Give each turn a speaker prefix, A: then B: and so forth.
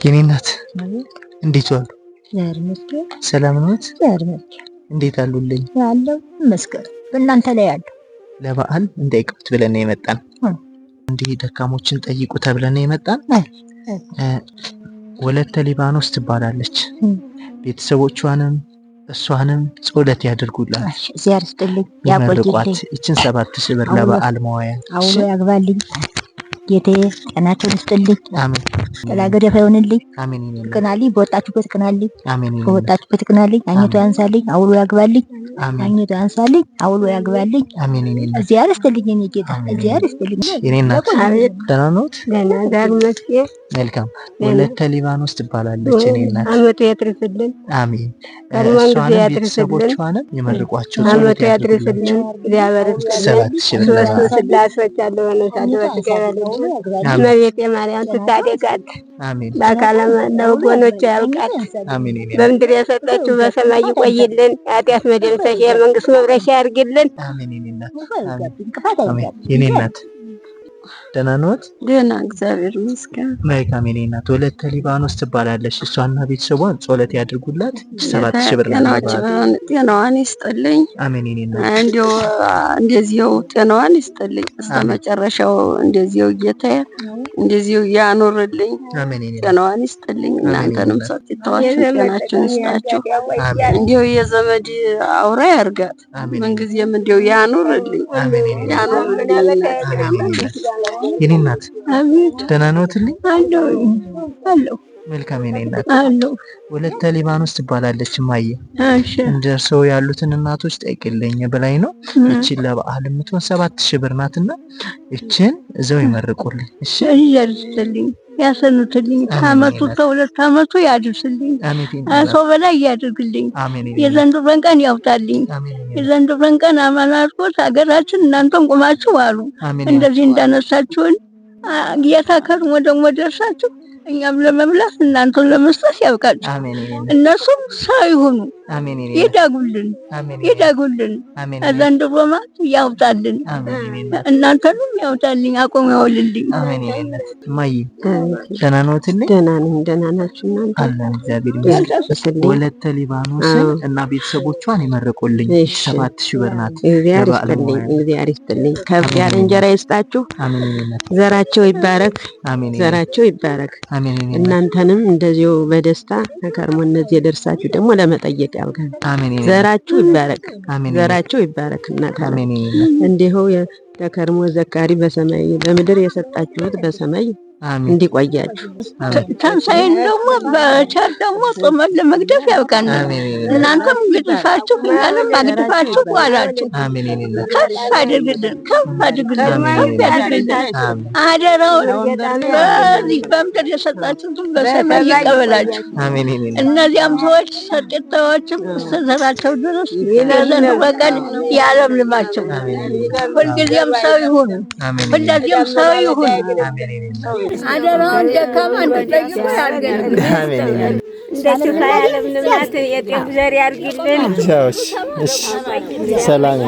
A: የኔ እናት እንዴት ዋሉ? ሰላም ነዎት? እንዴት አሉልኝ?
B: ያለው መስከር በእናንተ ላይ ያለው
A: ለበዓል እንዳይቀሩት ብለን ነው የመጣን። እንዲህ ደካሞችን ጠይቁ ተብለን ነው የመጣን። ወለተ ሊባኖስ ትባላለች። ቤተሰቦቿንም እሷንም ጸሎት ያድርጉላት።
B: እግዚአብሔር ይስጥልኝ ያቆይልኝ።
A: እቺን 7000 ብር ለበዓል መዋያ
B: አውሎ ያግባልኝ። ጌታዬ ጤናቸውን ይስጥልኝ።
A: አሜን።
B: ተላገደፈ ይሁንልኝ።
A: አሜን።
B: ቅናልኝ፣ በወጣችሁበት ቅናልኝ፣
A: አሜን።
B: በወጣችሁበት ቅናልኝ። አኝቶ ያንሳልኝ፣ አውሎ ያግባልኝ።
A: አሜን።
B: አኝቶ ያንሳልኝ፣ አውሎ ያግባልኝ።
A: አሜን።
B: እግዚአብሔር ይስጥልኝ የኔ ጌታ፣ እግዚአብሔር ይስጥልኝ።
A: የኔ እናት ደህና ነዎት?
C: ደህና ጋር መስጊድ
A: መልካም። ወለተ ሊባኖስ ትባላለች የኔ እናት።
C: አመቱ ያድርስልን።
A: አሜን።
C: ቀድሞን ጊዜ
A: እሷንም
C: ያድርስልን።
A: ቤተሰቦቿንም ይመርቋቸው።
C: አመቱ ያድርስልን። እግዚአብሔር ይስጥልን።
A: 7000 ብር
C: ስላሴዎች ያለው ወነሳለ በትገራለች እመቤቴ ማርያም ትታደጋት።
A: አሜን።
C: ለአካለ ለወገኖቿ ያብቃት።
A: አሜን።
C: በምድር የሰጠችው በሰማይ ይቆይልን። የኃጢአት መደምሰሻ የመንግስት መብረሻ ያርግልን።
A: አሜን። የኔ እናት አሜን። የኔ እናት ደህና ነዎት?
C: ደህና እግዚአብሔር ይመስገን።
A: መልካም። የኔ እናት ወለተ ሊባኖስ ትባላለች። እሷና ቤተሰቧን ጸሎት ያድርጉላት። 7000 ብር
C: ጤናዋን ይስጥልኝ።
A: አሜን። የኔ እናት
C: እንደዚያው ጤናዋን ይስጥልኝ እስከ መጨረሻው። እንደዚያው ጌታዬ እንደዚያው ያኖርልኝ።
A: አሜን።
C: ጤናዋን ይስጥልኝ። እናንተንም ሰጥታችሁ ጤናችሁን ይስጣችሁ። እንዲያው የዘመድ አውራ ያርጋት። ምንጊዜም እንዲያው ያኖርልኝ። ያኖርልኝ።
A: የኔ እናት ደህና ነዎትልኝ?
C: አለሁ።
A: መልካም። የኔ እናት
C: አለሁ።
A: ወለተ ሊባኖስ ትባላለች። እማዬ እንደርሰው ያሉትን እናቶች ጠይቅልኝ በላይ ነው። እቺን ለበዓል የምትሆን 7000 ብር ናትና እቺን እዛው ይመርቁልኝ። እሺ
C: ይደርስልኝ፣ ያሰኑትልኝ። ከአመቱ ከሁለት አመቱ ያድርስልኝ። ሰው በላይ ያድርግልኝ። የዘንድሮን ቀን ያውጣልኝ። የዘንድሮን ቀን አማን አድርጎት ሀገራችን እናንተም ቁማችሁ አሉ እንደዚህ እንዳነሳችሁን ጌታ ከርሞ ደግሞ ደርሳችሁ እኛም ለመብላት እናንተን ለመስጠት ያብቃችሁ። እነሱም ሰው ይሁኑ፣ ይዳጉልን፣ ይዳጉልን። ዘንድሮማ ያውጣልን፣ እናንተንም ያውጣልኝ፣ አቆም ያውልልኝ።
A: እማዬ ደህና ነዎትልኝ?
C: ደህና ነኝ። ደህና ናችሁ እናንተ?
A: አለን እግዚአብሔር ይመስገን። ወለተ ሊባኖስን እና ቤተሰቦቿን ይመርቁልኝ። 7000 ብር ናት።
C: እግዚአብሔር ይስጥልኝ። ከፍ ያለ እንጀራ ይስጣችሁ። ዘራቸው ይባረክ። ዘራቸው ይባረክ። እናንተንም እንደዚሁ በደስታ ከርሞ እነዚህ የደርሳችሁ ደግሞ ለመጠየቅ ያብቃን። ዘራችሁ ይባረክ። ዘራችሁ ይባረክ። እናት እንዲሁ ተከርሞ ዘካሪ በሰማይ በምድር የሰጣችሁት በሰማይ እንዲቆያችሁ።
B: ተንሳይን ደግሞ በቻል ደግሞ ጾመን ለመግደፍ ያብቃን። እናንተም ግድፋችሁ እኛንም አግድፋችሁ ዋላችሁ። ከፍ አድርግልን፣ ከፍ አድርግልን፣ ከፍ ያድርግልን። አደራውን በዚህ በምድር የሰጣችሁትን በሰማይ ይቀበላችሁ። እነዚያም ሰዎች ሰጤታዎችም እስከ ዘራቸው ድረስ የዘንድሮ ቀን ያለምልማቸው። ሁልጊዜም ሰው ይሁኑ፣ ሁልጊዜም ሰው ይሁኑ። አደራውን ደካማ እንድትጠይቁ ያድርገን።
C: እንደሱ ካያለም ልማት የጤፍ ዘር ያርግልን።
A: ሰላም